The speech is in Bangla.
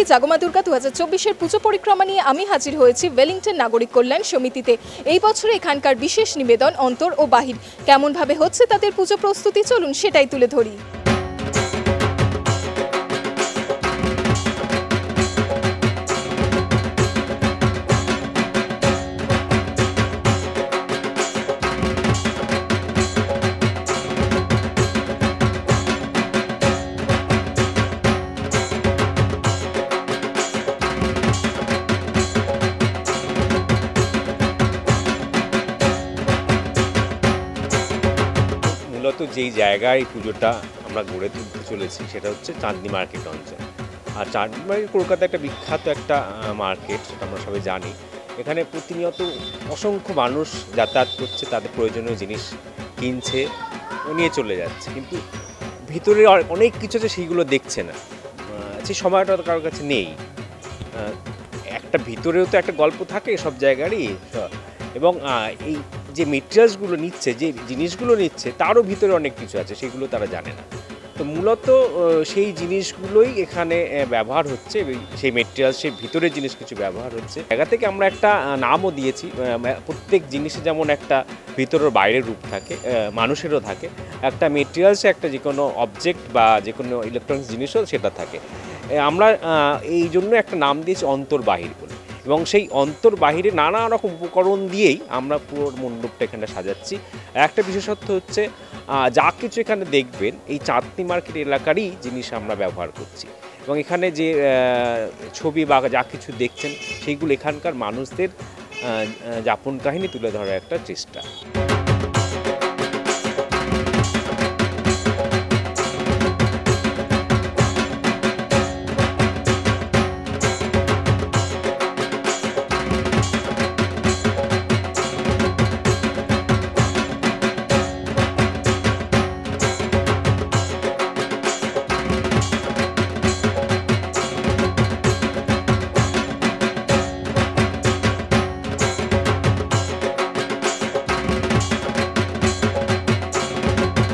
দেবী জাগমা দুর্গা 2024-এর পুজো পরিক্রমা নিয়ে আমি হাজির হয়েছি ওয়েলিংটন নাগরিক কল্যাণ সমিতিতে। এই বছরে এখানকার বিশেষ নিবেদন অন্তর ও বাহির। কেমনভাবে হচ্ছে তাদের পুজো প্রস্তুতি, চলুন সেটাই তুলে ধরি। মূলত যেই জায়গায় পুজোটা আমরা গড়ে তুলতে চলেছি সেটা হচ্ছে চাঁদনি মার্কেট অঞ্চল। আর চাঁদনি মার্কেট কলকাতা একটা বিখ্যাত একটা মার্কেট, সেটা আমরা সবাই জানি। এখানে প্রতিনিয়ত অসংখ্য মানুষ যাতায়াত করছে, তাদের প্রয়োজনীয় জিনিস কিনছে, নিয়ে চলে যাচ্ছে, কিন্তু ভিতরে অনেক কিছু আছে সেইগুলো দেখছে না, সেই সময়টা কারোর কাছে নেই। একটা ভিতরেও তো একটা গল্প থাকে সব জায়গারই, এবং এই যে মেটেরিয়ালসগুলো নিচ্ছে, যে জিনিসগুলো নিচ্ছে, তারও ভিতরে অনেক কিছু আছে, সেগুলো তারা জানে না। তো মূলত সেই জিনিসগুলোই এখানে ব্যবহার হচ্ছে, সেই মেটেরিয়ালস, সেই ভিতরের জিনিস কিছু ব্যবহার হচ্ছে। জায়গা থেকে আমরা একটা নামও দিয়েছি, প্রত্যেক জিনিসে যেমন একটা ভিতরের বাইরের রূপ থাকে, মানুষেরও থাকে, একটা মেটেরিয়ালসে একটা যে কোনো অবজেক্ট বা যে কোনো ইলেকট্রনিক্স জিনিসও সেটা থাকে। আমরা এই জন্য একটা নাম দিয়েছি অন্তর বাহির বলে, এবং সেই অন্তর বাহিরে নানা রকম উপকরণ দিয়েই আমরা পুরো মণ্ডপটা এখানে সাজাচ্ছি। একটা বিশেষত্ব হচ্ছে যা কিছু এখানে দেখবেন এই চাঁদনি মার্কেট এলাকারই জিনিস আমরা ব্যবহার করছি, এবং এখানে যে ছবি বা যা কিছু দেখছেন সেইগুলো এখানকার মানুষদের যাপন কাহিনী তুলে ধরার একটা চেষ্টা।